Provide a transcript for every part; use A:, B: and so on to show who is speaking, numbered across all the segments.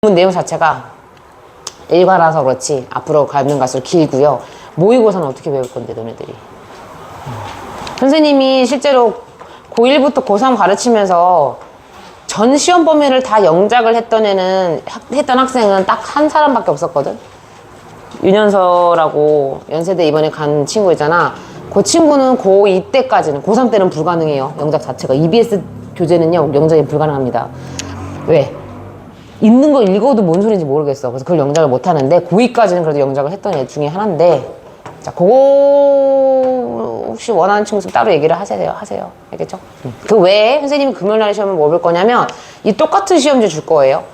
A: 본문 내용 자체가 일과라서 그렇지 앞으로 가는 갈수록 길고요. 모의고사는 어떻게 배울 건데 너네들이. 선생님이 실제로 고1부터 고3 가르치면서 전 시험 범위를 다 영작을 했던 학생은 딱 한 사람밖에 없었거든. 윤현서라고 연세대 이번에 간 친구 있잖아. 그 친구는 고2 때까지는, 고3 때는 불가능해요. 영작 자체가. EBS 교재는요 영작이 불가능합니다. 왜? 있는 거 읽어도 뭔 소리인지 모르겠어. 그래서 그걸 영작을 못 하는데 고2까지는 그래도 영작을 했던 애 중에 하나인데, 자, 그거 혹시 원하는 친구 있으면 따로 얘기를 하세요. 알겠죠? 그 외에 선생님이 금요일날 시험을 뭐 볼 거냐면 이 똑같은 시험지 줄 거예요.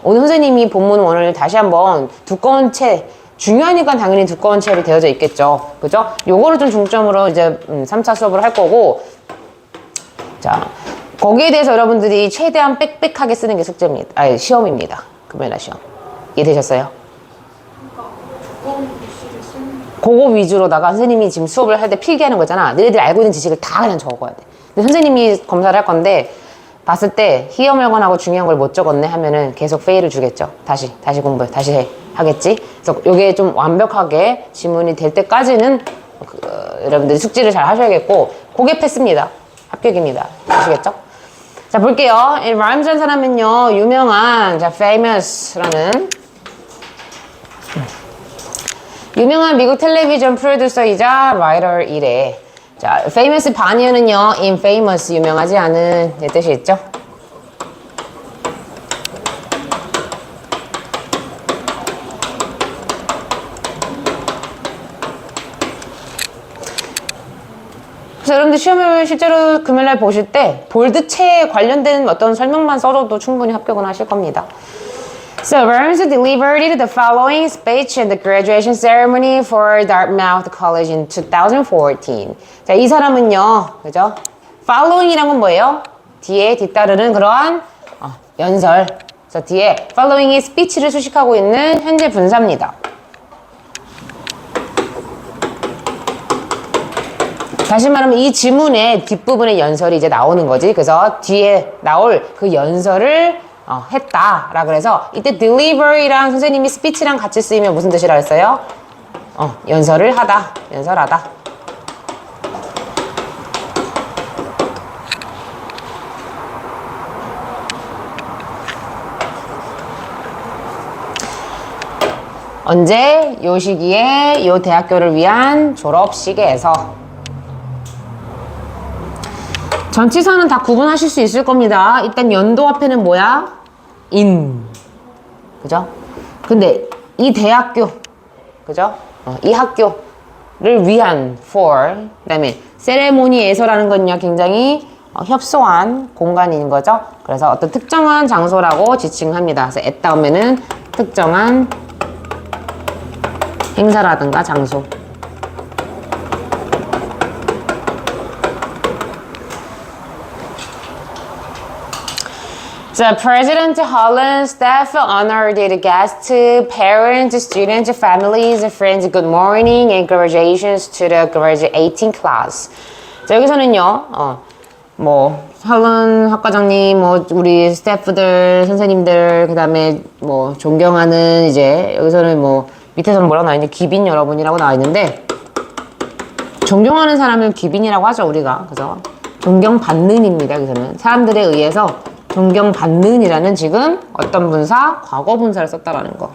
A: 오늘 선생님이 본문 원을 다시 한번 두꺼운 채, 중요하니까 당연히 두꺼운 채로 되어져 있겠죠. 그죠? 요거를 좀 중점으로 이제 3차 수업을 할 거고, 자, 거기에 대해서 여러분들이 최대한 빽빽하게 쓰는 게 숙제입니다. 아니, 시험입니다. 금요일날 시험. 이해되셨어요? 그거 위주로다가 선생님이 지금 수업을 할 때 필기하는 거잖아. 너희들이 알고 있는 지식을 다 그냥 적어야 돼. 근데 선생님이 검사를 할 건데 봤을 때 희어멸관하고 중요한 걸 못 적었네 하면은 계속 페이를 주겠죠. 다시 공부해. 다시 해. 하겠지? 그래서 요게 좀 완벽하게 지문이 될 때까지는 여러분들이 숙지를 잘 하셔야겠고, 그게 패스입니다. 합격입니다. 아시겠죠? 자, 볼게요. 이 rhymes라는 사람은요, 유명한, 자, famous라는 유명한 미국 텔레비전 프로듀서이자 라이터이래. 자, famous 반이어는요, infamous, 유명하지 않은 이 뜻이 있죠? 그래서 여러분들 시험을 실제로 금요일날 보실 때 볼드체에 관련된 어떤 설명만 써줘도 충분히 합격은 하실 겁니다. So, Burns delivered the following speech at the graduation ceremony for Dartmouth College in 2014. 자, 이 사람은요, 그죠? following이란 건 뭐예요? 뒤에 뒤따르는 그러한 연설. 그래서 뒤에 following이 스피치를 수식하고 있는 현재 분사입니다. 다시 말하면 이 지문의 뒷부분의 연설이 이제 나오는 거지. 그래서 뒤에 나올 그 연설을 했다라 그래서 이때 delivery랑 선생님이 speech랑 같이 쓰이면 무슨 뜻이라 했어요? 연설을 하다, 연설하다. 언제? 요 시기에 요 대학교를 위한 졸업식에서. 전치사는 다 구분하실 수 있을 겁니다. 일단 연도 앞에는 뭐야? in. 그죠? 근데 이 대학교, 그죠? 이 학교를 위한 for. 그 다음에 세레모니에서라는 건요, 굉장히 협소한 공간인 거죠. 그래서 어떤 특정한 장소라고 지칭합니다. 그래서 at 다음에는 특정한 행사라든가 장소. The President Holland staff honored the guests, parents, students, families, friends. Good morning and congratulations to the graduating class. 자, 여기서는요, 헐런 학과장님, 우리 스태프들, 선생님들, 그 다음에 존경하는 이제, 여기서는 밑에서는 뭐라고 나와 있는데, 귀빈 여러분이라고 나와 있는데, 존경하는 사람을 귀빈이라고 하죠, 우리가. 그죠? 존경받는입니다, 여기서는. 사람들에 의해서 존경받는이라는 지금 어떤 분사? 과거 분사를 썼다라는 거.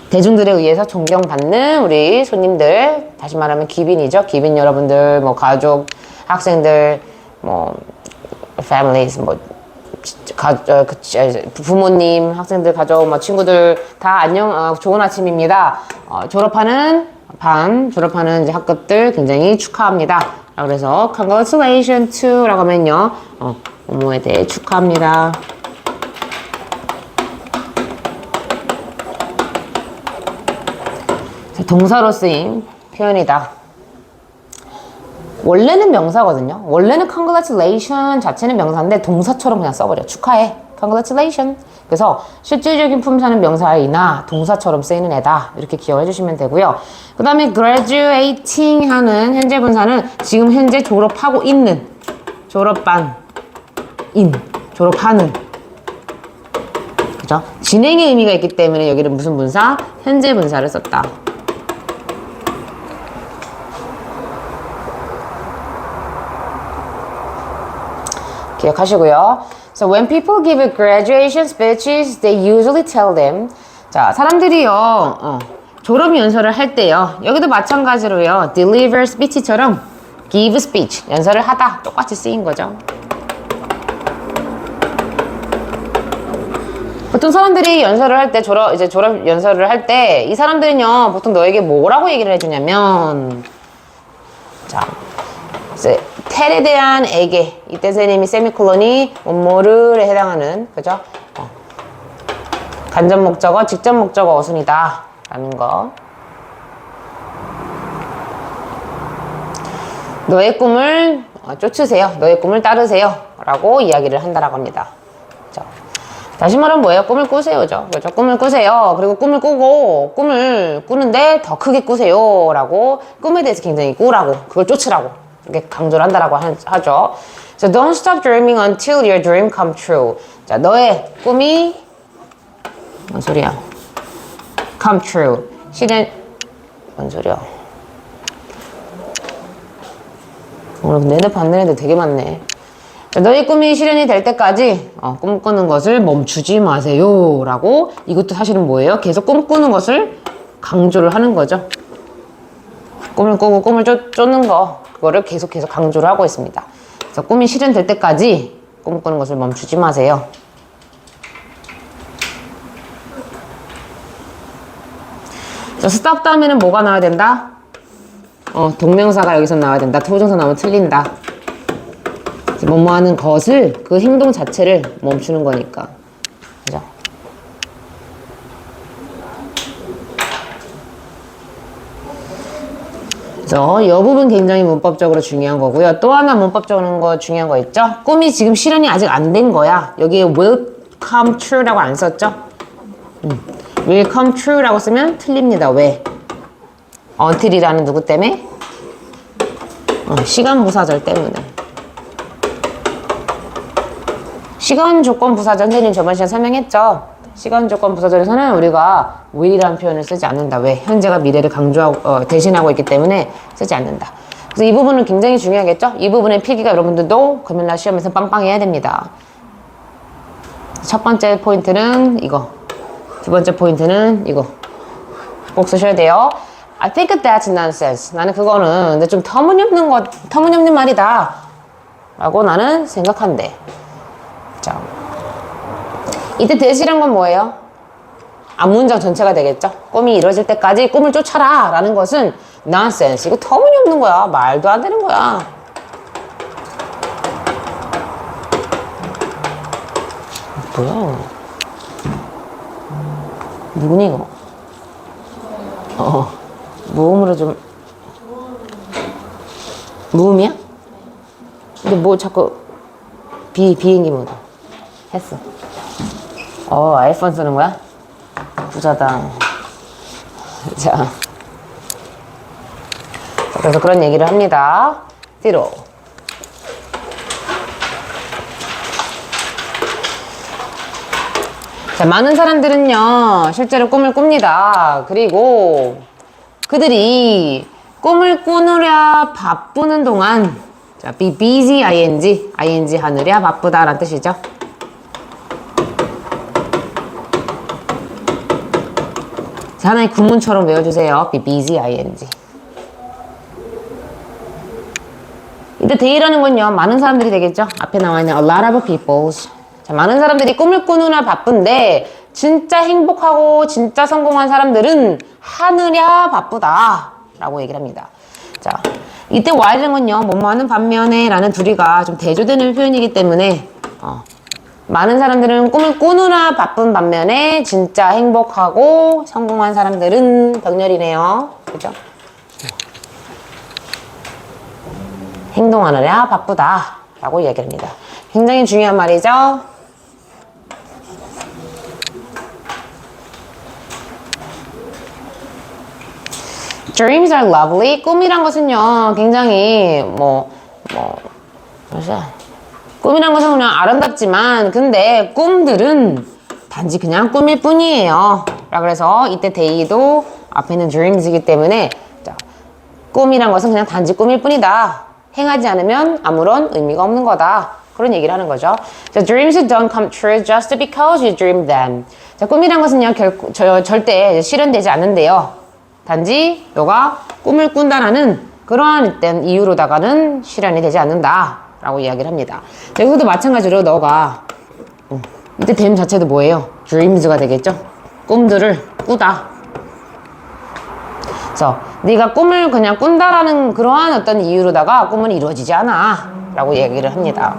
A: 대중들에 의해서 존경받는 우리 손님들, 다시 말하면 귀빈이죠. 귀빈 여러분들, 가족, 학생들, families, 부모님, 학생들, 가족, 친구들 다 안녕, 좋은 아침입니다. 졸업하는 이제 학급들 굉장히 축하합니다. 그래서 congratulations to라고 하면요, 부모에 대해 축하합니다. 동사로 쓰인 표현이다. 원래는 명사거든요. 원래는 congratulation 자체는 명사인데 동사처럼 그냥 써버려. 축하해. congratulation. 그래서 실질적인 품사는 명사이나 동사처럼 쓰이는 애다. 이렇게 기억해 주시면 되고요. 그 다음에 graduating 하는 현재 분사는 지금 현재 졸업하고 있는, 졸업반, 졸업하는 그죠? 진행의 의미가 있기 때문에 여기는 무슨 분사? 현재 분사를 썼다. 기억하시고요. So when people give a graduation speeches, they usually tell them. 자, 사람들이요, 졸업 연설을 할 때요. 여기도 마찬가지로요. deliver speech처럼 give speech, 연설을 하다. 똑같이 쓰인 거죠. 보통 사람들이 연설을 할 때, 졸업 연설을 할 때, 이 사람들은요, 보통 너에게 뭐라고 얘기를 해주냐면, 자, 텔에 대한 에게, 이때 선생님이 세미콜론이 뭐뭐를에 해당하는, 그죠? 간접 목적어, 직접 목적어 어순이다. 라는 거. 너의 꿈을 쫓으세요. 너의 꿈을 따르세요. 라고 이야기를 한다라고 합니다. 그죠? 다시 말하면 뭐예요? 꿈을 꾸세요죠. 그렇죠? 꿈을 꾸세요. 그리고 꿈을 꾸고, 꿈을 꾸는데 더 크게 꾸세요. 라고, 꿈에 대해서 굉장히 꾸라고, 그걸 쫓으라고, 이렇게 강조를 한다라고 하죠. So don't stop dreaming until your dream come true. 자, 너의 꿈이, 뭔 소리야? come true. 실현, 뭔 소리야? 오늘 내내 받는 애들 되게 많네. 너의 꿈이 실현이 될 때까지 꿈꾸는 것을 멈추지 마세요 라고, 이것도 사실은 뭐예요? 계속 꿈꾸는 것을 강조를 하는 거죠. 꿈을 꾸고 꿈을 쫓는 거, 그거를 계속 강조를 하고 있습니다. 그래서 꿈이 실현될 때까지 꿈꾸는 것을 멈추지 마세요. stop 다음에는 뭐가 나와야 된다? 동명사가 여기서 나와야 된다. 투부정사 나오면 틀린다. 뭐뭐 하는 것을, 그 행동 자체를 멈추는 거니까. 그죠? 그래서 이 부분 굉장히 문법적으로 중요한 거고요. 또 하나 문법적으로 중요한 거 있죠? 꿈이 지금 실현이 아직 안 된 거야. 여기에 will come true라고 안 썼죠? will come true라고 쓰면 틀립니다. 왜? until이라는 누구 때문에? 시간 부사절 때문에. 시간 조건 부사절, 선생님 저번 시간에 설명했죠? 시간 조건 부사절에서는 우리가 will이라는 표현을 쓰지 않는다. 왜? 현재가 미래를 강조하고, 대신하고 있기 때문에 쓰지 않는다. 그래서 이 부분은 굉장히 중요하겠죠? 이 부분의 필기가 여러분들도 금요일날 시험에서 빵빵해야 됩니다. 첫 번째 포인트는 이거. 두 번째 포인트는 이거. 꼭 쓰셔야 돼요. I think that's nonsense. 나는 그거는 근데 좀 터무니없는 말이다. 라고 나는 생각한대. 자, 이때 대시란 건 뭐예요? 앞문장 전체가 되겠죠? 꿈이 이루어질 때까지 꿈을 쫓아라 라는 것은 nonsense. 이거 터무니없는 거야. 말도 안 되는 거야. 뭐야? 누구니 이거? 무음으로 좀. 무음이야? 근데 뭐 자꾸 비행기 모드 했어. 아이폰 쓰는 거야? 부자다. 자, 그래서 그런 얘기를 합니다. 뒤로. 자, 많은 사람들은요, 실제로 꿈을 꿉니다. 그리고 그들이 꿈을 꾸느라 바쁘는 동안, 자, be busy, ing 하느랴 바쁘다라는 뜻이죠. 자, 하나의 구문처럼 외워주세요. be busy, ing. 이때 they라는 건요, 많은 사람들이 되겠죠. 앞에 나와 있는 a lot of people. 자, 많은 사람들이 꿈을 꾸느라 바쁜데 진짜 행복하고 진짜 성공한 사람들은 하느랴 바쁘다 라고 얘기를 합니다. 자, 이때 y라는 건요, 뭐뭐 하는 반면에 라는 둘이가 좀 대조되는 표현이기 때문에 많은 사람들은 꿈을 꾸느라 바쁜 반면에 진짜 행복하고 성공한 사람들은 병렬이네요. 그죠? 행동하느라 바쁘다 라고 얘기를 합니다. 굉장히 중요한 말이죠. Dreams are lovely. 꿈이란 것은요, 굉장히 꿈이란 것은 그냥 아름답지만, 근데 꿈들은 단지 그냥 꿈일 뿐이에요. 라 그래서 이때 day도 앞에는 dreams이기 때문에 자, 꿈이란 것은 그냥 단지 꿈일 뿐이다. 행하지 않으면 아무런 의미가 없는 거다. 그런 얘기를 하는 거죠. 자, dreams don't come true just because you dream them. 자, 꿈이란 것은요, 절대 실현되지 않는데요. 단지 너가 꿈을 꾼다라는 그러한 어떤 이유로다가는 실현이 되지 않는다. 라고 이야기를 합니다. 자, 여기서도 마찬가지로 너가 이때 them 자체도 뭐예요? dreams가 되겠죠? 꿈들을 꾸다. 그래서 네가 꿈을 그냥 꾼다라는 그러한 어떤 이유로다가 꿈은 이루어지지 않아. 라고 얘기를 합니다.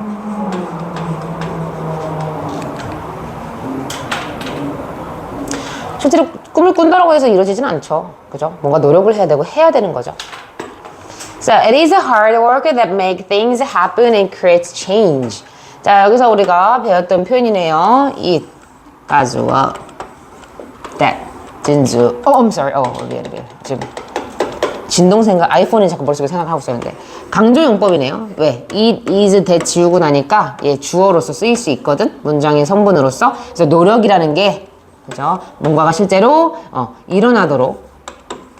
A: 실제로 꿈을 꾼다라고 해서 이루어지진 않죠. 그죠? 뭔가 노력을 해야 되고 해야 되는 거죠. So, it is a hard work that makes things happen and creates change. 자, 여기서 우리가 배웠던 표현이네요. It, 가즈와 that, 진주. I'm sorry. 미안해. 지금 진동 생각, 아이폰이 자꾸 머릿속에 생각하고 있었는데. 강조 용법이네요. 왜? It is that 지우고 나니까 얘 주어로서 쓰일 수 있거든. 문장의 성분으로서. 그래서 노력이라는 게 그죠? 뭔가가 실제로 일어나도록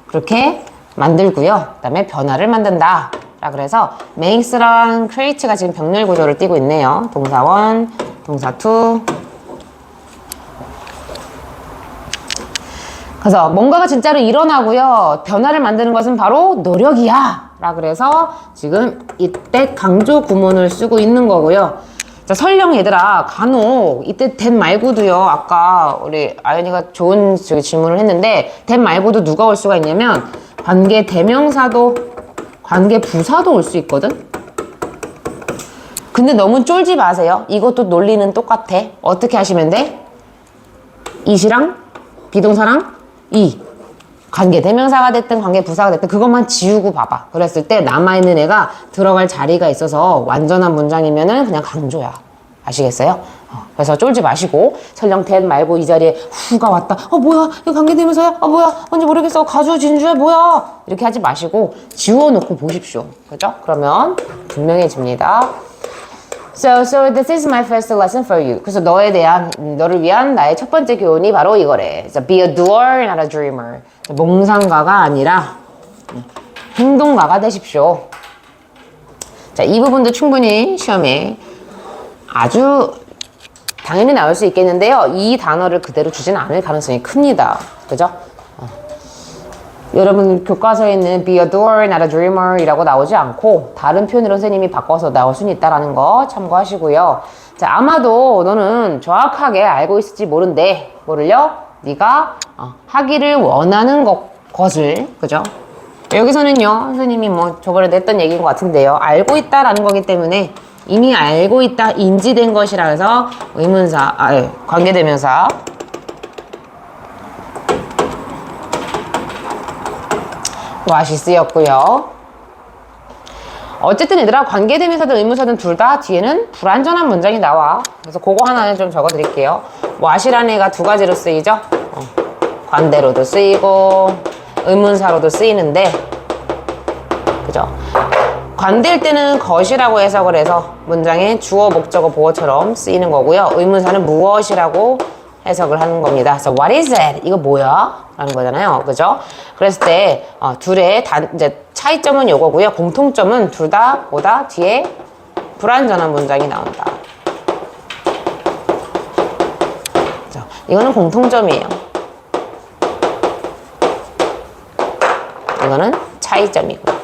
A: 그렇게 만들고요. 그 다음에 변화를 만든다. 라 그래서 makes랑 create가 지금 병렬 구조를 띠고 있네요. 동사 1, 동사 2. 그래서 뭔가가 진짜로 일어나고요. 변화를 만드는 것은 바로 노력이야. 라 그래서 지금 이때 강조 구문을 쓰고 있는 거고요. 자, 설령 얘들아 간혹 이때 that 말고도요. 아까 우리 아연이가 좋은 질문을 했는데 that 말고도 누가 올 수가 있냐면 관계 대명사도 관계 부사도 올 수 있거든. 근데 너무 쫄지 마세요. 이것도 논리는 똑같아. 어떻게 하시면 돼? it이랑 비동사랑 관계 대명사가 됐든 관계 부사가 됐든 그것만 지우고 봐봐. 그랬을 때 남아있는 애가 들어갈 자리가 있어서 완전한 문장이면은 그냥 강조야. 아시겠어요? 그래서 쫄지 마시고 설령 that 말고 이 자리에 후가 왔다. 뭐야? 이거 관계 대명사야? 뭐야? 뭔지 모르겠어. 가주 진주야? 뭐야? 이렇게 하지 마시고 지워놓고 보십시오. 그죠? 그러면 분명해집니다. So this is my first lesson for you. 그래서 너를 위한 나의 첫 번째 교훈이 바로 이거래. So be a doer, not a dreamer. 몽상가가 아니라 행동가가 되십시오. 자, 이 부분도 충분히 시험에 아주 당연히 나올 수 있겠는데요. 이 단어를 그대로 주진 않을 가능성이 큽니다. 그죠? 여러분 교과서에 있는 be a doer, not a dreamer 이라고 나오지 않고 다른 표현으로 선생님이 바꿔서 나올 수는 있다는 거 참고하시고요. 자, 아마도 너는 정확하게 알고 있을지 모른데 뭐를요? 네가 하기를 원하는 것을 그죠? 여기서는요 선생님이 저번에 냈던 얘기인 것 같은데요. 알고 있다라는 거기 때문에 이미 알고 있다, 인지된 것이라 해서 의문사, 관계대명사 what이 쓰였고요. 어쨌든 얘들아 관계대명사든 의문사든 둘 다 뒤에는 불완전한 문장이 나와. 그래서 그거 하나는 좀 적어드릴게요. what이라는 애가 두 가지로 쓰이죠. 관대로도 쓰이고 의문사로도 쓰이는데 그죠? 관대일 때는 것이라고 해석을 해서 문장에 주어, 목적어, 보어처럼 쓰이는 거고요. 의문사는 무엇이라고 해석을 하는 겁니다. 그래서 what is it? 이거 뭐야? 라는 거잖아요. 그죠? 그랬을 때 둘의 이제 차이점은 요거고요. 공통점은 둘 다 뭐다? 뒤에 불완전한 문장이 나온다. 그죠? 이거는 공통점이에요. 이거는 차이점이고.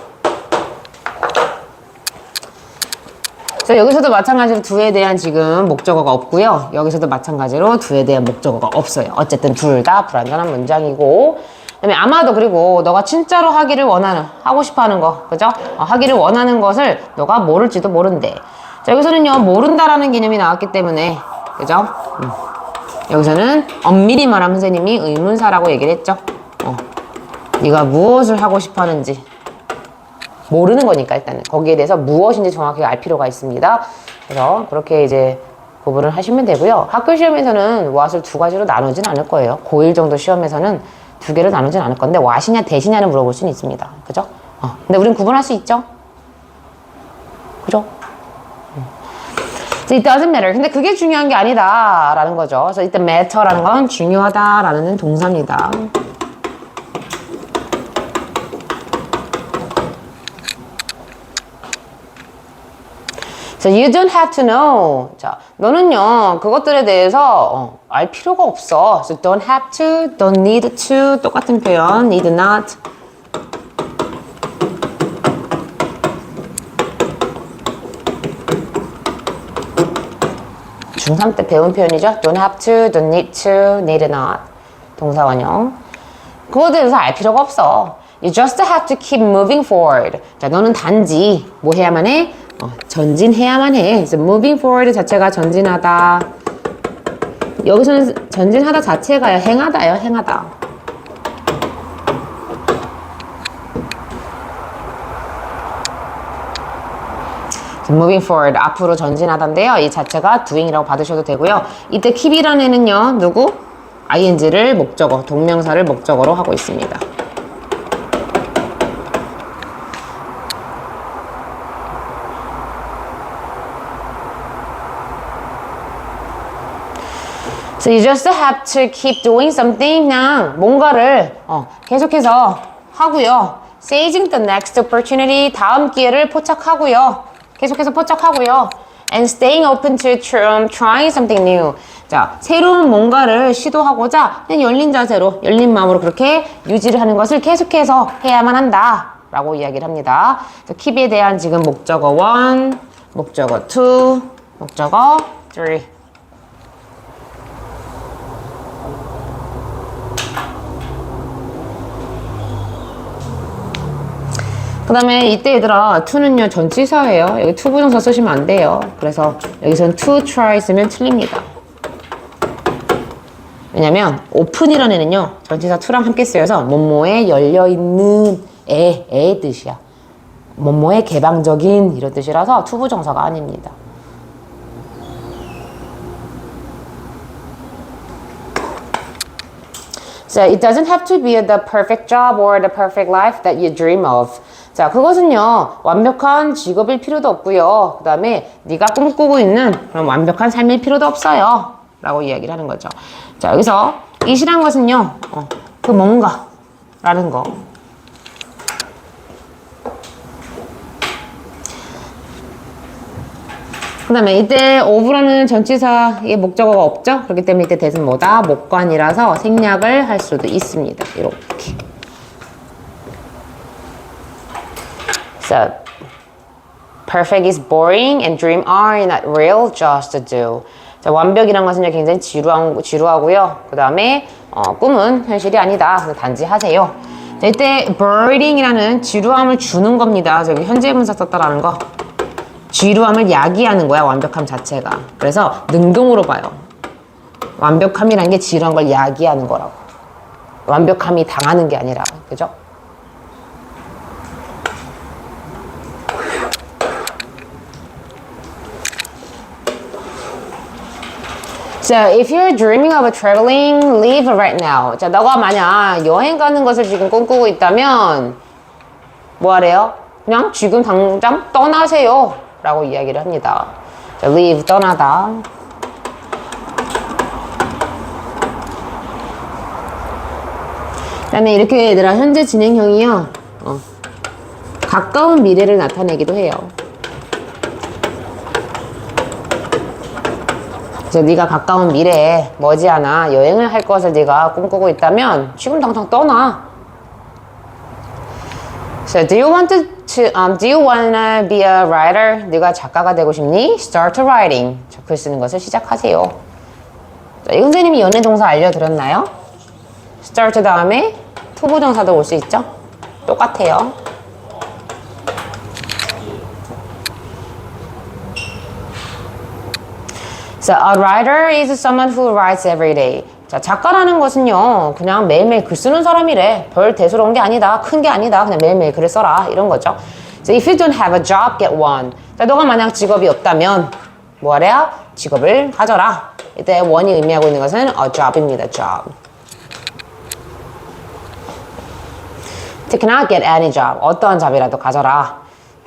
A: 자, 여기서도 마찬가지로 do에 대한 지금 목적어가 없고요. 여기서도 마찬가지로 do에 대한 목적어가 없어요. 어쨌든 둘 다 불완전한 문장이고 그다음에 아마도 그리고 너가 진짜로 하기를 원하는 하고 싶어하는 거 그죠? 하기를 원하는 것을 너가 모를지도 모른대. 자, 여기서는요 모른다라는 개념이 나왔기 때문에 그죠? 여기서는 엄밀히 말하면 선생님이 의문사라고 얘기를 했죠. 네가 무엇을 하고 싶어하는지 모르는 거니까 일단은 거기에 대해서 무엇인지 정확히 알 필요가 있습니다. 그래서 그렇게 이제 구분을 하시면 되고요. 학교 시험에서는 what을 두 가지로 나누진 않을 거예요. 고1 정도 시험에서는 두 개를 나누진 않을 건데 what이냐 대시냐는 물어볼 수는 있습니다. 그죠? 근데 우린 구분할 수 있죠? 그죠? So it doesn't matter. 근데 그게 중요한 게 아니다 라는 거죠. 그래서 이때 matter라는 건 중요하다라는 동사입니다. So you don't have to know. 자, 너는요 그것들에 대해서 알 필요가 없어. So don't have to, don't need to 똑같은 표현. Need not. 중3 때 배운 표현이죠. Don't have to, don't need to, need not. 동사원형. 그거에 대해서 알 필요가 없어. You just have to keep moving forward. 자, 너는 단지 뭐 해야만 해? 전진해야만 해. 그래서 moving forward 자체가 전진하다. 여기서는 전진하다 자체가요. 행하다요. 행하다. moving forward 앞으로 전진하다인데요. 이 자체가 doing이라고 받으셔도 되고요. 이때 keep이라는 애는요. 누구? ing를 목적어, 동명사를 목적어로 하고 있습니다. So you just have to keep doing something. 그냥 뭔가를 계속해서 하고요. Seizing the next opportunity. 다음 기회를 포착하고요. 계속해서 포착하고요. And staying open to trying something new. 자, 새로운 뭔가를 시도하고자 그냥 열린 자세로, 열린 마음으로 그렇게 유지를 하는 것을 계속해서 해야만 한다. 라고 이야기를 합니다. keep에 대한 지금 목적어 1, 목적어 2, 목적어 3. 그 다음에 이때 얘들아 to는요 전치사예요. 여기 to 부정사 쓰시면 안 돼요. 그래서 여기서는 to try 쓰면 틀립니다. 왜냐면 open이라는 애는요 전치사 to랑 함께 쓰여서 뭐뭐에 열려있는 애의 뜻이야. 뭐뭐에 개방적인 이런 뜻이라서 to 부정사가 아닙니다. So it doesn't have to be the perfect job or the perfect life that you dream of. 자, 그것은요 완벽한 직업일 필요도 없고요. 그 다음에 네가 꿈꾸고 있는 그런 완벽한 삶일 필요도 없어요 라고 이야기를 하는 거죠. 자, 여기서 it이란 것은요 그 뭔가 라는 거. 그 다음에 이때 of라는 전치사의 목적어가 없죠. 그렇기 때문에 이때 대신 뭐다? 목관이라서 생략을 할 수도 있습니다. 이렇게. So, perfect is boring and dream are not real, just to do. 자, 완벽이란 것은 굉장히 지루하고요. 그 다음에 꿈은 현실이 아니다. 단지 하세요. 자, 이때 boring이라는 지루함을 주는 겁니다. 저기 현재 분사 썼다라는 거. 지루함을 야기하는 거야, 완벽함 자체가. 그래서 능동으로 봐요. 완벽함이라는 게 지루한 걸 야기하는 거라고. 완벽함이 당하는 게 아니라, 그죠? So, if you're dreaming of traveling, leave right now. 자, 너가 만약 여행 가는 것을 지금 꿈꾸고 있다면 뭐 하래요? 그냥 지금 당장 떠나세요 라고 이야기를 합니다. 자, leave, 떠나다. 그 다음에 이렇게 얘들아 현재 진행형이요 가까운 미래를 나타내기도 해요. 그래서 네가 가까운 미래에 머지않아 여행을 할 것을 네가 꿈꾸고 있다면 지금 당장 떠나. So, do you wanna be a writer? 네가 작가가 되고 싶니? Start writing. 글 쓰는 것을 시작하세요. 자, 이 선생님이 연애 동사 알려드렸나요? Start 다음에 to 부정사도 올 수 있죠? 똑같아요. So, a writer is someone who writes every day. 자, 작가라는 것은요, 그냥 매일매일 글 쓰는 사람이래. 별 대수로운 게 아니다. 큰 게 아니다. 그냥 매일매일 글을 써라. 이런 거죠. So, if you don't have a job, get one. 자, 너가 만약 직업이 없다면, 뭐 하래요? 직업을 가져라. 이때 one이 의미하고 있는 것은 a job입니다. job. You cannot get any job. 어떠한 잡이라도 가져라.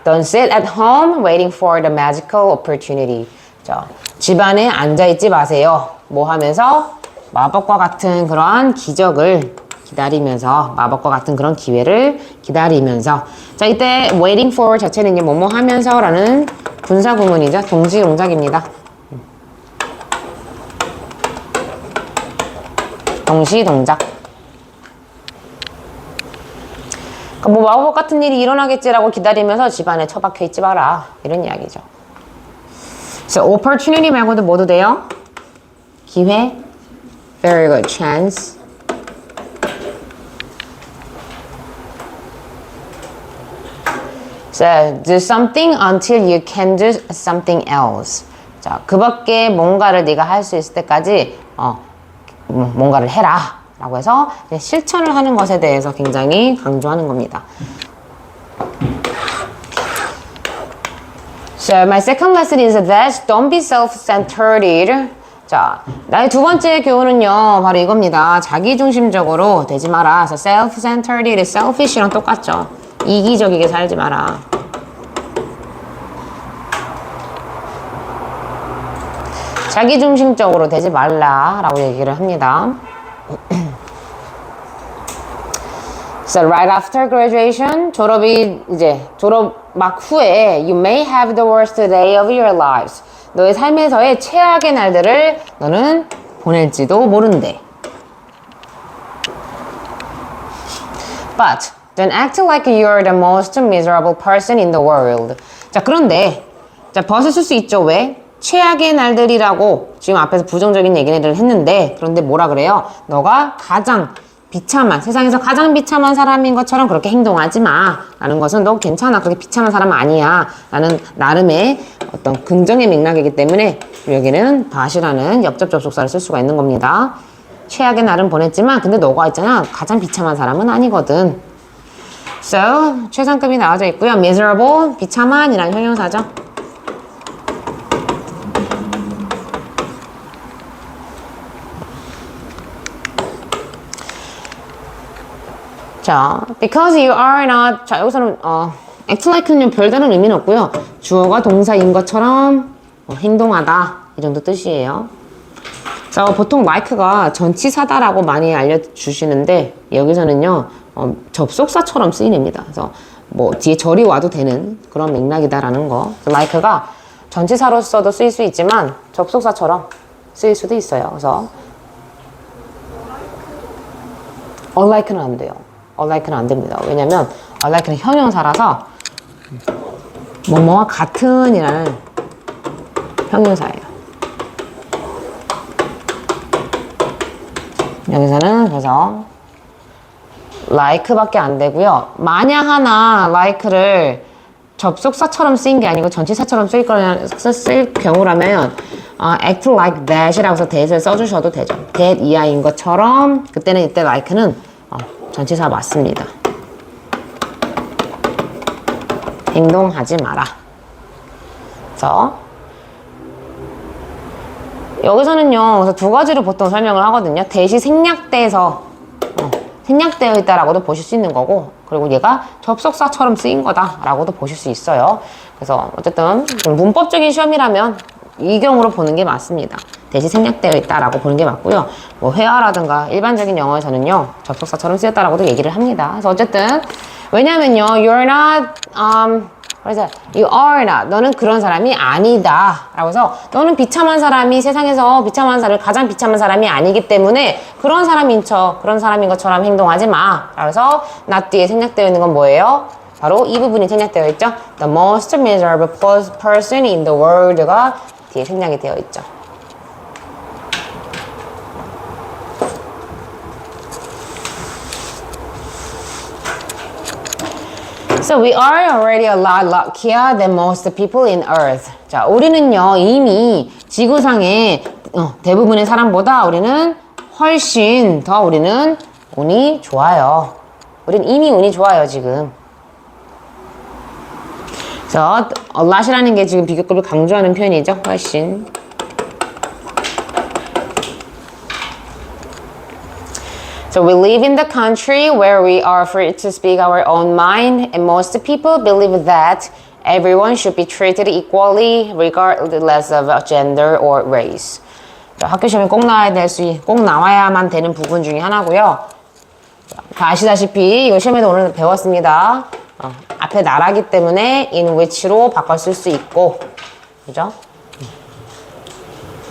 A: Don't sit at home waiting for the magical opportunity. 자, 집안에 앉아있지 마세요. 뭐 하면서? 마법과 같은 그러한 기적을 기다리면서, 마법과 같은 그런 기회를 기다리면서. 자, 이때 waiting for 자체는 뭐뭐 하면서 라는 분사 구문이죠. 동시 동작입니다. 동시 동작. 뭐 마법 같은 일이 일어나겠지라고 기다리면서 집안에 처박혀 있지 마라. 이런 이야기죠. So, opportunity 말고도 뭐도 돼요? 기회. Very good. Chance. So, do something until you can do something else. 자, 그 밖에 뭔가를 네가 할 수 있을 때까지 뭔가를 해라. 라고 해서 실천을 하는 것에 대해서 굉장히 강조하는 겁니다. So, my second lesson is that don't be self-centered. 자, 나의 두 번째 교훈은요, 바로 이겁니다. 자기중심적으로 되지 마라. 그래서 self-centered, selfish랑 똑같죠. 이기적이게 살지 마라. 자기중심적으로 되지 말라라고 얘기를 합니다. So right after graduation, 졸업 막 후에 you may have the worst day of your lives. 너의 삶에서의 최악의 날들을 너는 보낼지도 모른대. But don't act like you're the most miserable person in the world. 자, 그런데 자, 벗을 수 있죠. 왜? 최악의 날들이라고 지금 앞에서 부정적인 얘기를 했는데, 그런데 뭐라 그래요? 너가 가장 비참한, 세상에서 가장 비참한 사람인 것처럼 그렇게 행동하지 마. 라는 것은 너 괜찮아. 그렇게 비참한 사람 아니야. 라는 나름의 어떤 긍정의 맥락이기 때문에 여기는 that이라는 옆접 접속사를 쓸 수가 있는 겁니다. 최악의 날은 보냈지만 근데 너가 있잖아. 가장 비참한 사람은 아니거든. So, 최상급이 나와져 있고요. miserable, 비참한이라는 형용사죠. 자, because you are not. 자, 여기서는 act like는 별다른 의미는 없고요. 주어가 동사인 것처럼 행동하다 이 정도 뜻이에요. 자, 보통 like가 전치사다라고 많이 알려주시는데 여기서는요 접속사처럼 쓰이랍니다. 그래서 뭐 뒤에 절이 와도 되는 그런 맥락이다라는 거. like가 전치사로서도 쓰일 수 있지만 접속사처럼 쓰일 수도 있어요. 그래서 unlike는 안 돼요. unlike는 안 됩니다. 왜냐면 unlike는 형용사라서 뭐뭐와 같은 이라는 형용사예요. 여기서는 그래서 like밖에 안 되고요. 만약 하나 like를 접속사처럼 쓰인 게 아니고 전치사처럼 쓸 경우라면 act like that이라고 해서 that을 써주셔도 되죠. that 이하인 것처럼 그때는 이때 like는 전치사 맞습니다. 행동하지 마라. 그래서 여기서는요, 그래서 두 가지로 보통 설명을 하거든요. that이 생략돼서 생략되어 있다라고도 보실 수 있는 거고, 그리고 얘가 접속사처럼 쓰인 거다라고도 보실 수 있어요. 그래서 어쨌든 좀 문법적인 시험이라면 이 경우로 보는 게 맞습니다. that이 생략되어 있다라고 보는 게 맞고요. 뭐 회화라든가 일반적인 영어에서는요 접속사처럼 쓰였다라고도 얘기를 합니다. 그래서 어쨌든 왜냐면요, you're not 그래서 you are not, 너는 그런 사람이 아니다 라고 해서 너는 비참한 사람이 세상에서 비참한 사람, 가장 비참한 사람이 아니기 때문에 그런 사람인 것처럼 행동하지 마. 그래서 not 뒤에 생략되어 있는 건 뭐예요? 바로 이 부분이 생략되어 있죠. The most miserable person in the world가 뒤에 생략이 되어 있죠. So we are already a lot luckier than most people in Earth. 자, 우리는요 이미 지구상의 대부분의 사람보다 우리는 훨씬 더 우리는 운이 좋아요. 우리는 이미 운이 좋아요 지금. 그래서 a lot이라는 게 지금 비교급을 강조하는 표현이죠. 훨씬. So we live in the country where we are free to speak our own mind, and most people believe that Everyone should be treated equally regardless of gender or race. 학교 시험에 꼭 나와야만 되는 부분 중에 하나고요. 다 아시다시피 이거 시험에도 오늘 배웠습니다. 앞에 나라기 때문에 in which로 바꿔 쓸 수 있고, 그죠?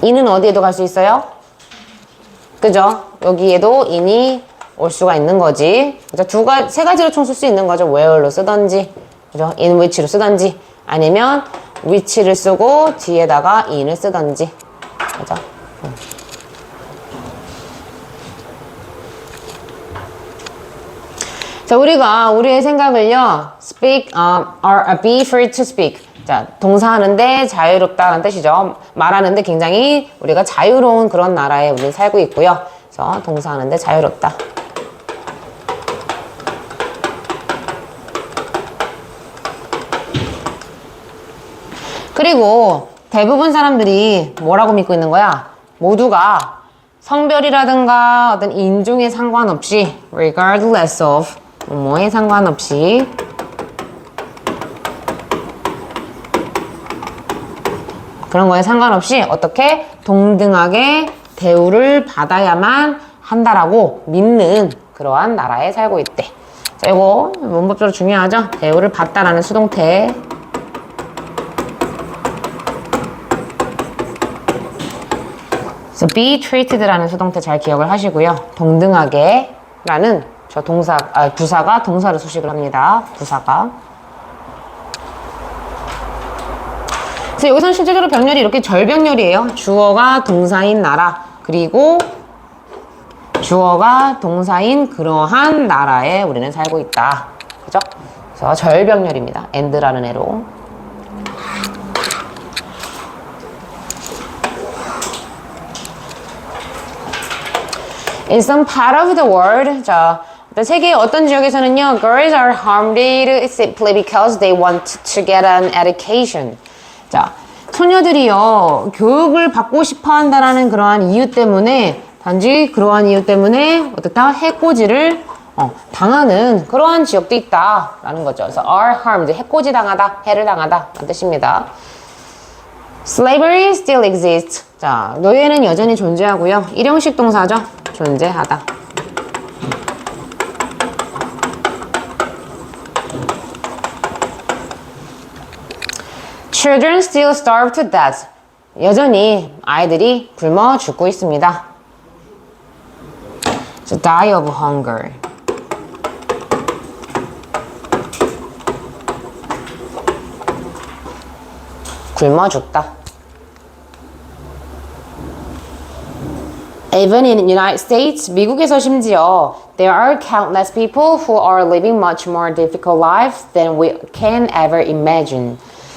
A: in은 어디에도 갈 수 있어요? 그죠? 여기에도 in이 올 수가 있는 거지. 그죠? 세 가지로 총 쓸 수 있는 거죠. where로 쓰던지, 그죠? in which로 쓰던지, 아니면 which를 쓰고 뒤에다가 in을 쓰던지, 그죠? 자, 우리의 생각을요, speak, be free to speak. 자, 동사하는데 자유롭다는 뜻이죠. 말하는데 굉장히 우리가 자유로운 그런 나라에 우리는 살고 있고요. 그래서 동사하는데 자유롭다. 그리고 대부분 사람들이 뭐라고 믿고 있는 거야? 모두가 성별이라든가 어떤 인종에 상관없이 regardless of 뭐에 상관없이 그런 거에 상관없이 어떻게 동등하게 대우를 받아야만 한다라고 믿는 그러한 나라에 살고 있대. 자, 이거 문법적으로 중요하죠? 대우를 받다라는 수동태. 그래서 be treated라는 수동태 잘 기억을 하시고요. 동등하게 라는 저 부사가 동사를 수식을 합니다. 부사가. 그래서 여기서는 실제적으로 병렬이 이렇게 절병렬이에요. 주어가 동사인 나라, 그리고 주어가 동사인 그러한 나라에 우리는 살고 있다. 그죠? 그래서 절병렬입니다. and라는 애로. In some part of the world, 자, 세계의 어떤 지역에서는요, girls are harmed simply because they want to get an education. 자, 소녀들이요, 교육을 받고 싶어 한다라는 그러한 이유 때문에, 단지 그러한 이유 때문에 어떻다? 해코지를 당하는 그러한 지역도 있다라는 거죠. 그래서 are harmed, 해코지 당하다, 해를 당하다 라는 뜻입니다. Slavery still exists. 자, 노예는 여전히 존재하고요. 일용식 동사죠. 존재하다. Children still starve to death. 여전히 아이들이 굶어 죽고 있습니다. So die of hunger. 굶어 죽다. Even in the United States, 미국에서 심지어 there are countless people who are living much more difficult lives than we can ever imagine.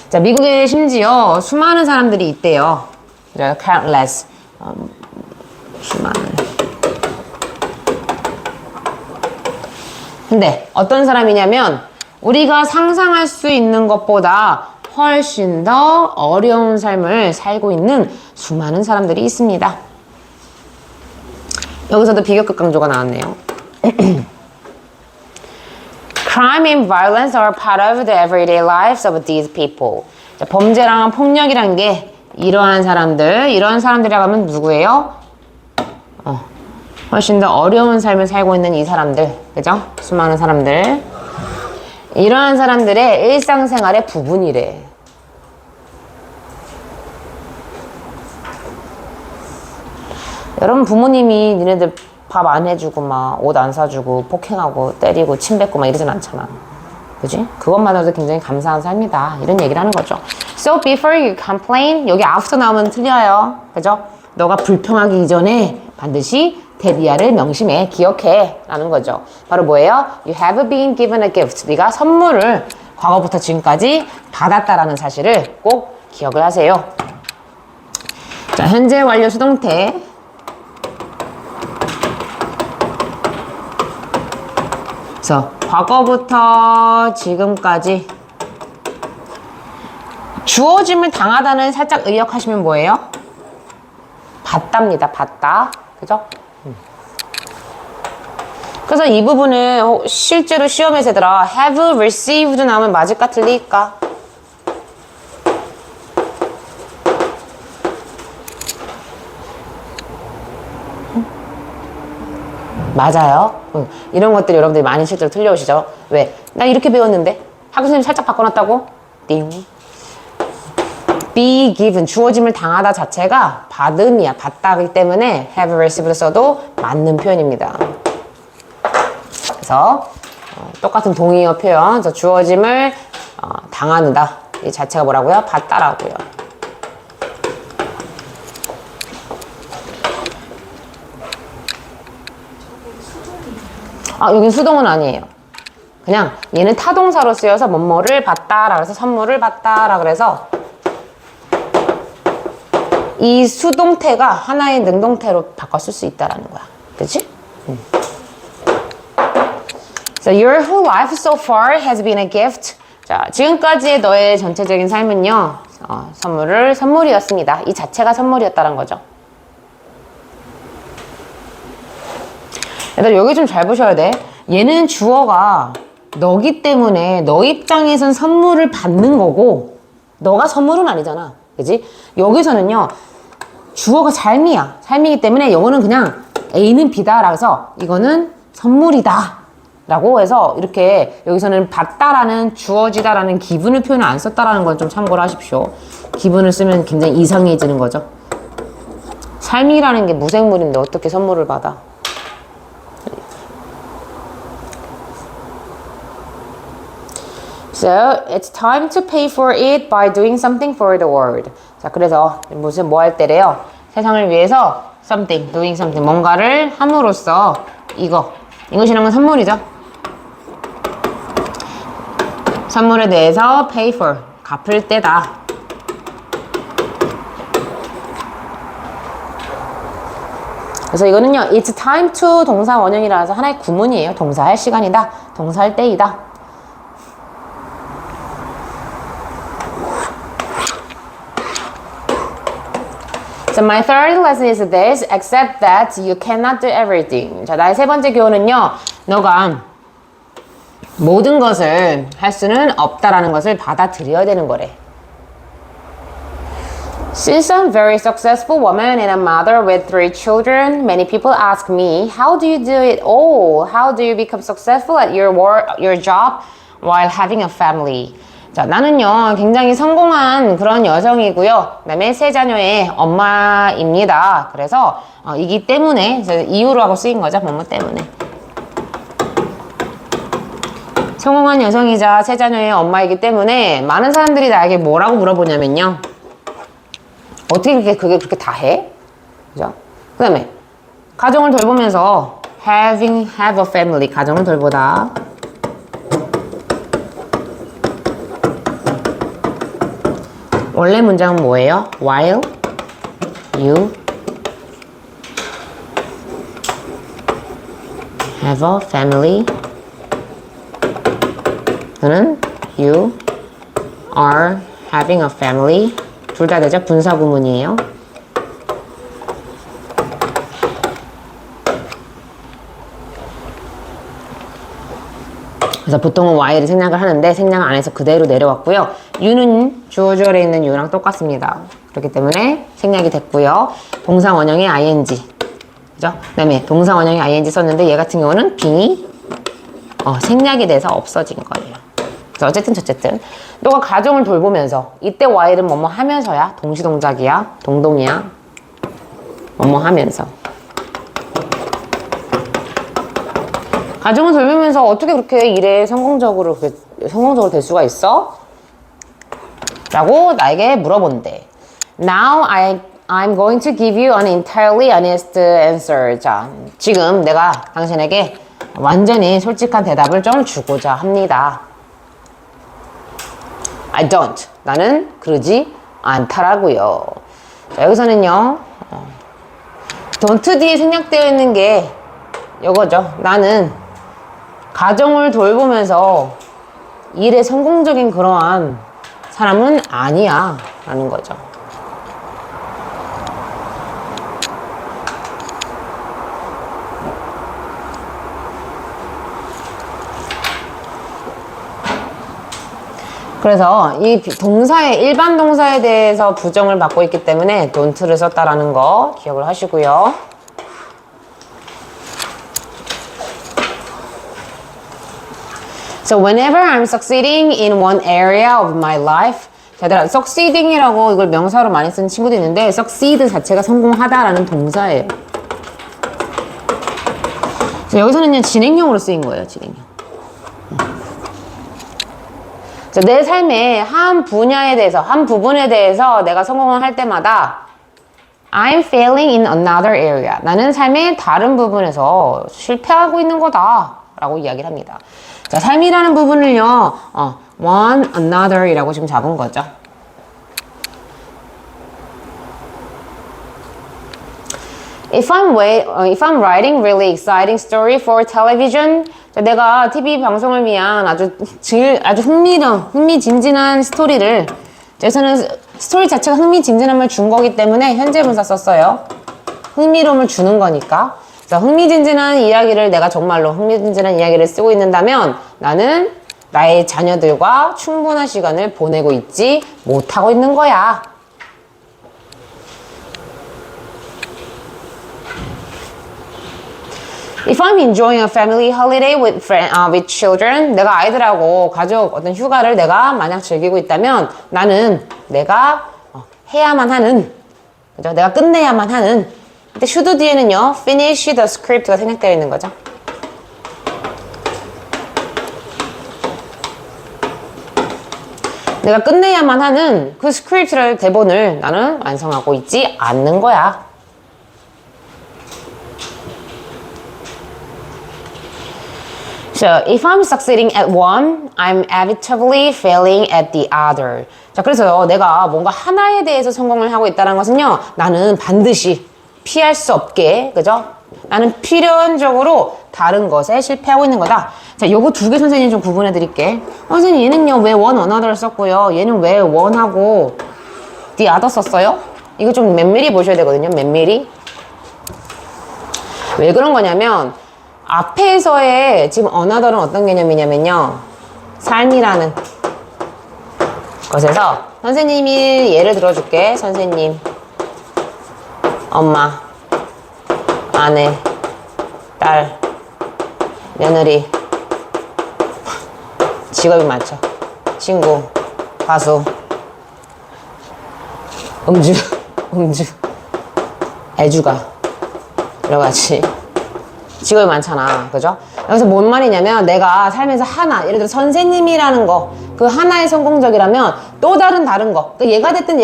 A: 자, 미국에 심지어 수많은 사람들이 있대요. countless, 수많은. 근데 어떤 사람이냐면 우리가 상상할 수 있는 것보다 훨씬 더 어려운 삶을 살고 있는 수많은 사람들이 있습니다. 여기서도 비교급 강조가 나왔네요. Crime and violence are part of the everyday lives of these people. 자, 범죄랑 폭력이란 게 이러한 사람들이라고 하면 누구예요? 훨씬 더 어려운 삶을 살고 있는 이 사람들, 그죠? 수많은 사람들. 이러한 사람들의 일상생활의 부분이래. 여러분 부모님이 니네들 밥 안 해주고 막 옷 안 사주고 폭행하고 때리고 침 뱉고 막 이러진 않잖아. 그지? 그것만으로도 굉장히 감사한 삶이다. 이런 얘기를 하는 거죠. So before you complain, 여기 after 나오면 틀려요. 그죠? 너가 불평하기 이전에 반드시 대비하를 명심해, 기억해 라는 거죠. 바로 뭐예요? You have been given a gift. 네가 선물을 과거부터 지금까지 받았다라는 사실을 꼭 기억을 하세요. 자, 현재 완료 수동태. 그래서 과거부터 지금까지 주어짐을 당하다는 살짝 의역하시면 뭐예요? 받답니다. 받다. 그죠? 그래서 이 부분은 실제로 시험에서 얘들아 have received 나오면 맞을까 틀릴까? 맞아요. 이런 것들이 여러분들이 많이 실제로 틀려오시죠? 왜? 나 이렇게 배웠는데? 학교 선생님 살짝 바꿔놨다고? 띵. be given, 주어짐을 당하다 자체가 받음이야. 받다기 때문에 have receive를 써도 맞는 표현입니다. 그래서 똑같은 동의어 표현, 주어짐을 당하다. 이 자체가 뭐라고요? 받다라고요. 여긴 수동은 아니에요. 그냥 얘는 타동사로 쓰여서 뭐뭐를 받다라 그래서 선물을 받다라 그래서 이 수동태가 하나의 능동태로 바꿔 쓸 수 있다라는 거야. 그치? So your whole life so far has been a gift. 자, 지금까지의 너의 전체적인 삶은요, 선물이었습니다. 이 자체가 선물이었다는 거죠. 얘들 여기 좀 잘 보셔야 돼. 얘는 주어가 너기 때문에 너 입장에선 선물을 받는 거고 너가 선물은 아니잖아. 그지? 여기서는요 주어가 삶이야. 삶이기 때문에 영어는 그냥 A는 B다 라고 해서 이거는 선물이다 라고 해서 이렇게 여기서는 받다라는 주어지다라는 기분을 표현을 안 썼다라는 건 좀 참고를 하십시오. 기분을 쓰면 굉장히 이상해지는 거죠. 삶이라는 게 무생물인데 어떻게 선물을 받아? So, it's time to pay for it by doing something for the world. 자, 그래서 무슨 뭐 할 때래요? 세상을 위해서 something, doing something, 뭔가를 함으로써 이것이라는 건 선물이죠. 선물에 대해서 pay for, 갚을 때다. 그래서 이거는요, it's time to 동사 원형이라서 하나의 구문이에요. 동사할 시간이다, 동사할 때이다. So my third lesson is this, accept that you cannot do everything. 자, 나의 세 번째 교훈은요, 너가 모든 것을 할 수는 없다라는 것을 받아들여야 되는 거래. Since I'm a very successful woman and a mother with 3 children, many people ask me, how do you do it all? How do you become successful at your work, your job while having a family? 자, 나는요, 굉장히 성공한 그런 여성이고요. 그 다음에 3 자녀의 엄마입니다. 그래서, 이기 때문에, 이유로 하고 쓰인 거죠. 뭐뭐 때문에. 성공한 여성이자 3 자녀의 엄마이기 때문에 많은 사람들이 나에게 뭐라고 물어보냐면요. 어떻게 그게 그렇게 다 해? 그죠? 그 다음에, 가정을 돌보면서 have a family, 가정을 돌보다. 원래 문장은 뭐예요? While you have a family 또는 you are having a family 둘 다 되죠? 분사 구문이에요. 그래서 보통은 while을 생략을 하는데 생략 안 해서 그대로 내려왔고요. you는 주어주어에 있는 you랑 똑같습니다. 그렇기 때문에 생략이 됐고요. 동사 원형의 ing 그죠? 그 다음에 동사 원형의 ing 썼는데 얘 같은 경우는 being이 생략이 돼서 없어진 거예요. 그래서 어쨌든 너가 가정을 돌보면서 이때 while은 뭐뭐 하면서야 동시동작이야 동동이야 뭐뭐 하면서 가정을 돌보면서 어떻게 그렇게 일에 성공적으로 될 수가 있어? 라고 나에게 물어본대. Now I'm going to give you an entirely honest answer. 자, 지금 내가 당신에게 완전히 솔직한 대답을 좀 주고자 합니다. I don't. 나는 그러지 않다라고요. 자, 여기서는요. don't 뒤에 생략되어 있는 게 이거죠. 나는 가정을 돌보면서 일에 성공적인 그러한 사람은 아니야 라는 거죠. 그래서 이 동사의 일반 동사에 대해서 부정을 받고 있기 때문에 don't를 썼다라는 거 기억을 하시고요. So whenever I'm succeeding in one area of my life, 얘들아, succeeding이라고 이걸 명사로 많이 쓰는 친구도 있는데 succeed 자체가 성공하다라는 동사예요. 자, 여기서는요 진행형으로 쓰인 거예요. 진행형. 자, 내 삶의 한 분야에 대해서, 한 부분에 대해서 내가 성공을 할 때마다 I'm failing in another area. 나는 삶의 다른 부분에서 실패하고 있는 거다 라고 이야기를 합니다. 자, 삶이라는 부분을요 one another 이라고 지금 잡은 거죠. If I'm writing really exciting story for television, 자, 내가 TV 방송을 위한 아주 흥미진진한 스토리를, 여기서는 스토리 자체가 흥미진진함을 준 거기 때문에 현재 분사 썼어요. 흥미로움을 주는 거니까. 그래서 흥미진진한 이야기를 내가 정말로 흥미진진한 이야기를 쓰고 있는다면 나는 나의 자녀들과 충분한 시간을 보내고 있지 못하고 있는 거야. If I'm enjoying a family holiday with children, 내가 아이들하고 가족 어떤 휴가를 내가 만약 즐기고 있다면 나는 내가 해야만 하는, 그죠? 내가 끝내야만 하는. 근데 should 뒤에는요, finish the script가 생략되어 있는 거죠. 내가 끝내야만 하는 그 스크립트를, 대본을 나는 완성하고 있지 않는 거야. So, if I'm succeeding at one, I'm inevitably failing at the other. 자, 그래서 내가 뭔가 하나에 대해서 성공을 하고 있다는 것은요, 나는 반드시 피할 수 없게, 그죠? 나는 필연적으로 다른 것에 실패하고 있는 거다. 자, 요거 두 개 선생님 좀 구분해 드릴게. 선생님, 얘는요, 왜 one another 썼고요? 얘는 왜 one하고 the other 썼어요? 이거 좀 면밀히 보셔야 되거든요, 면밀히. 왜 그런 거냐면, 앞에서의 지금 another는 어떤 개념이냐면요, 삶이라는 것에서 선생님이 예를 들어줄게. 선생님, 엄마, 아내, 딸, 며느리, 직업이 많죠. 친구, 가수, 음주, 애주가, 여러 가지 직업이 많잖아. 그죠? 여기서 뭔 말이냐면 내가 살면서 하나, 예를 들어 선생님이라는 거, 그 하나의 성공적이라면 또 다른 거, 그 얘가 됐든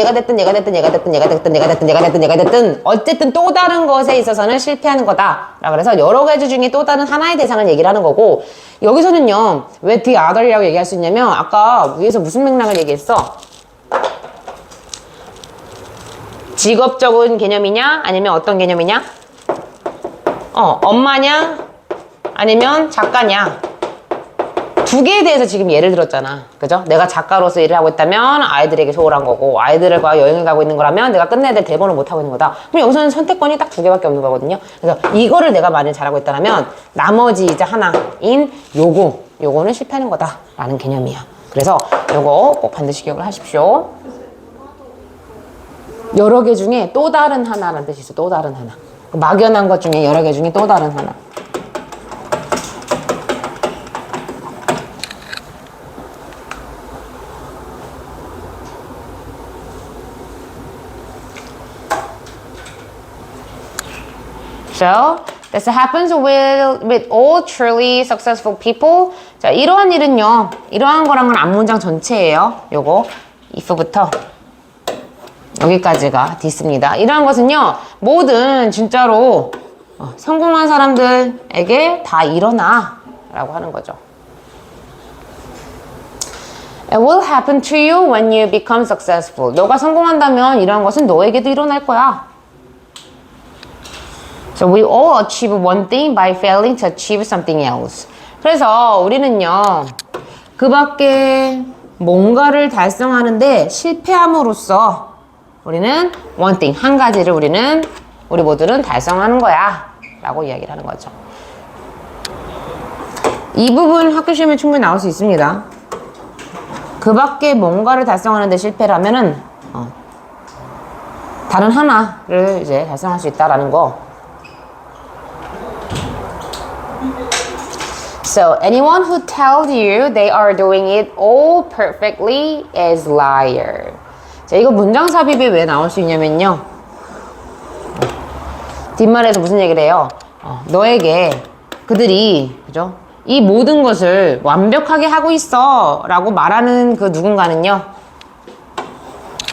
A: 어쨌든 또 다른 것에 있어서는 실패하는 거다. 그래서 여러 가지 중에 또 다른 하나의 대상을 얘기를 하는 거고, 여기서는요 왜 the other이라고 얘기할 수 있냐면 아까 위에서 무슨 맥락을 얘기했어? 직업적인 개념이냐 아니면 어떤 개념이냐? 엄마냐 아니면 작가냐, 두 개에 대해서 지금 예를 들었잖아. 그죠? 내가 작가로서 일을 하고 있다면 아이들에게 소홀한 거고, 아이들과 여행을 가고 있는 거라면 내가 끝내야 될 대본을 못 하고 있는 거다. 그럼 여기서는 선택권이 딱 두 개밖에 없는 거거든요. 그래서 이거를 내가 만약 잘하고 있다면 나머지 이제 하나인 요거는 실패하는 거다 라는 개념이야. 그래서 요거 꼭 반드시 기억을 하십시오. 여러 개 중에 또 다른 하나라는 뜻이 있어. 또 다른 하나. 막연한 것 중에 여러 개 중에 또 다른 하나. So, this happens with all truly successful people. 자, 이러한 일은요, 이러한 거랑은 앞문장 전체예요. 요거 if부터 여기까지가 this입니다. 이러한 것은요, 모든 진짜로 성공한 사람들에게 다 일어나 라고 하는 거죠. It will happen to you when you become successful. 너가 성공한다면 이러한 것은 너에게도 일어날 거야. So we all achieve one thing by failing to achieve something else. 그래서 우리는요, 그 밖에 뭔가를 달성하는데 실패함으로써 우리는 one thing, 한 가지를 우리 모두는 달성하는 거야 라고 이야기를 하는 거죠. 이 부분 학교 시험에 충분히 나올 수 있습니다. 그 밖에 뭔가를 달성하는데 실패를 하면은 다른 하나를 이제 달성할 수 있다라는 거. So anyone who tells you they are doing it all perfectly is liar. 자, 이거 문장 삽입이 왜 나올 수 있냐면요. 뒷말에서 무슨 얘기를 해요? 너에게 그들이 그죠? 이 모든 것을 완벽하게 하고 있어 라고 말하는 그 누군가는요,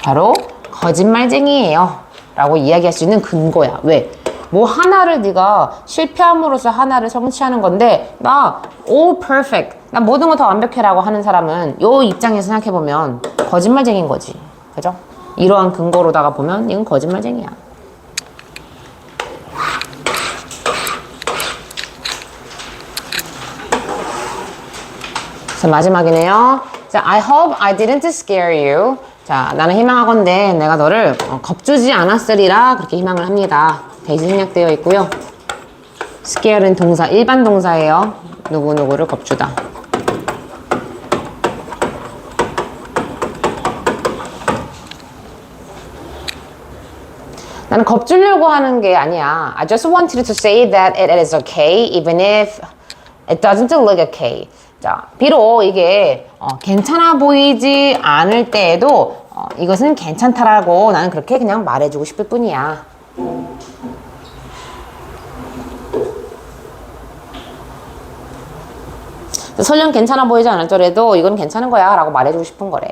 A: 바로 거짓말쟁이에요 라고 이야기할 수 있는 근거야. 왜? 뭐 하나를 네가 실패함으로써 하나를 성취하는 건데, 나 all perfect, 나 모든 거 다 완벽해 라고 하는 사람은 요 입장에서 생각해보면 거짓말쟁이인 거지. 그죠? 이러한 근거로다가 보면 이건 거짓말쟁이야. 자, 마지막이네요. 자, I hope I didn't scare you. 자, 나는 희망하건대 내가 너를 겁주지 않았으리라 그렇게 희망을 합니다. 대신 생략되어 있고요. scare는 동사, 일반 동사예요. 누구누구를 겁주다. 나는 겁주려고 하는 게 아니야. I just wanted to say that it is okay even if it doesn't look okay. 자, 비록 이게 괜찮아 보이지 않을 때에도 이것은 괜찮다라고 나는 그렇게 그냥 말해주고 싶을 뿐이야. 설령 괜찮아 보이지 않을더라도 이건 괜찮은 거야 라고 말해주고 싶은 거래.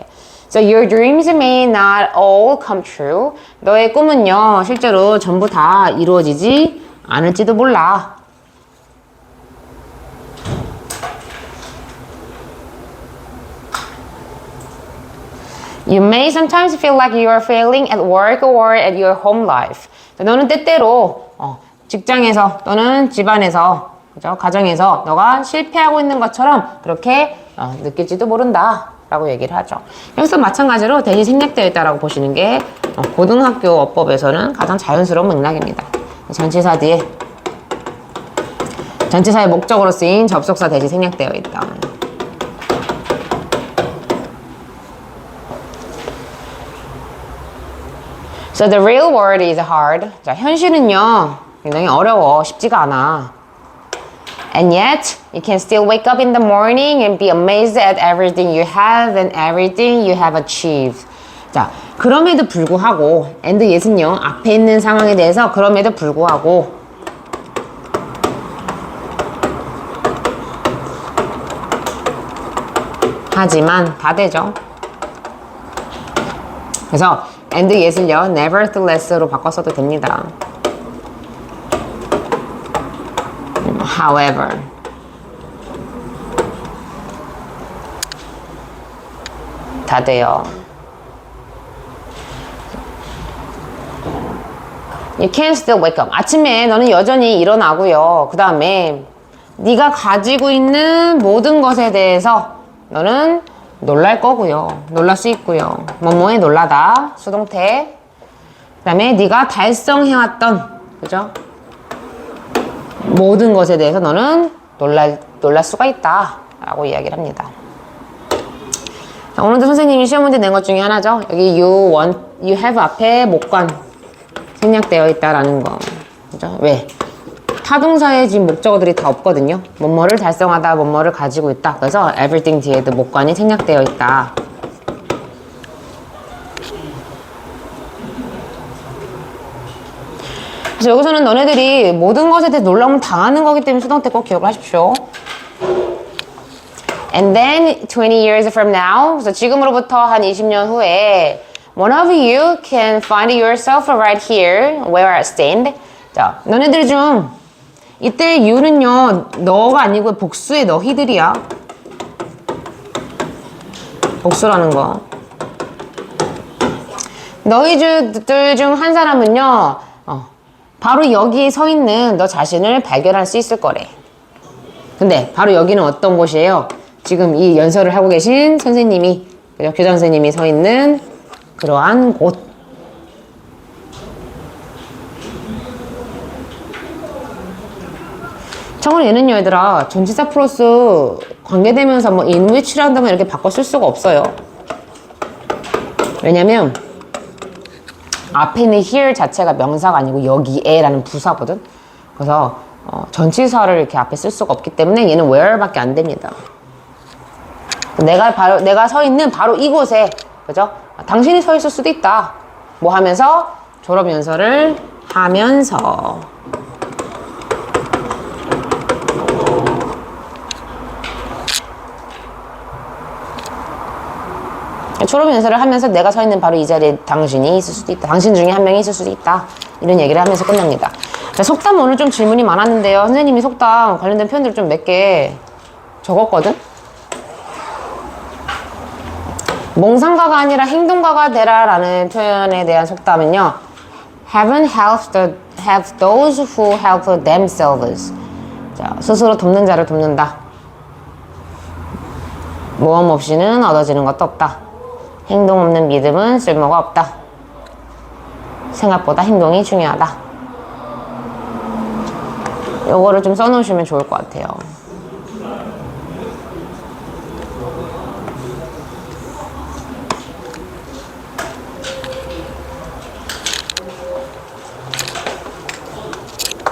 A: So your dreams may not all come true. 너의 꿈은요, 실제로 전부 다 이루어지지 않을지도 몰라. You may sometimes feel like you are failing at work or at your home life. 너는 때때로 직장에서 또는 집안에서, 그죠? 가정에서 너가 실패하고 있는 것처럼 그렇게 느낄지도 모른다 라고 얘기를 하죠. 여기서 마찬가지로 대신 생략되어 있다라고 보시는 게 고등학교 어법에서는 가장 자연스러운 맥락입니다. 전치사 뒤에 전치사의 목적으로 쓰인 접속사 대신 생략되어 있다. So the real world is hard. 자, 현실은요, 굉장히 어려워. 쉽지가 않아. And yet, you can still wake up in the morning and be amazed at everything you have and everything you have achieved. 자, 그럼에도 불구하고, and yet은요, 앞에 있는 상황에 대해서 그럼에도 불구하고, 하지만 다 되죠. 그래서 and yet을요, nevertheless로 바꿨어도 됩니다. However, 다 돼요. You can still wake up. 아침에 너는 여전히 일어나고요. 그 다음에 네가 가지고 있는 모든 것에 대해서 너는 놀랄 거고요. 놀랄 수 있고요. 뭐뭐에 놀라다, 수동태. 그 다음에 네가 달성해왔던, 그죠? 모든 것에 대해서 너는 놀랄 수가 있다 라고 이야기를 합니다. 자, 오늘도 선생님이 시험 문제 낸 것 중에 하나죠. 여기 you have 앞에 목관 생략되어 있다라는 거. 그죠? 왜? 타동사에 지금 목적어들이 다 없거든요. 뭐뭐를 달성하다, 뭐뭐를 가지고 있다. 그래서 everything 뒤에도 목관이 생략되어 있다. 그래서 여기서는 너네들이 모든 것에 대해 놀라움을 당하는 거기 때문에 수동태 꼭 기억을 하십시오. And then 20 years from now, 그래서 지금으로부터 한 20년 후에 one of you can find yourself right here where I stand. 자, 너네들 중 이때 you는요, 너가 아니고 복수의 너희들이야. 복수라는 거. 너희들 중 한 사람은요, 바로 여기에 서 있는 너 자신을 발견할 수 있을 거래. 근데 바로 여기는 어떤 곳이에요? 지금 이 연설을 하고 계신 선생님이, 교장 선생님이 서 있는 그러한 곳. 참고로 얘는요, 얘들아, 전치사 플러스 관계되면서 뭐 in which라든가 이렇게 바꿔 쓸 수가 없어요. 왜냐면 앞에 있는 here 자체가 명사가 아니고 여기에라는 부사거든. 그래서 전치사를 이렇게 앞에 쓸 수가 없기 때문에 얘는 where밖에 안 됩니다. 내가 서 있는 바로 이곳에, 그죠? 당신이 서 있을 수도 있다. 뭐 하면서? 졸업연설을 하면서. 졸업연설을 하면서 내가 서 있는 바로 이 자리에 당신이 있을 수도 있다. 당신 중에 한 명이 있을 수도 있다. 이런 얘기를 하면서 끝납니다. 자, 속담 오늘 좀 질문이 많았는데요. 선생님이 속담 관련된 표현들을 좀 몇 개 적었거든? 몽상가가 아니라 행동가가 되라 라는 표현에 대한 속담은요. Heaven helps those who help themselves. 자, 스스로 돕는 자를 돕는다. 모험 없이는 얻어지는 것도 없다. 행동 없는 믿음은 쓸모가 없다. 생각보다 행동이 중요하다. 요거를 좀 써놓으시면 좋을 것 같아요.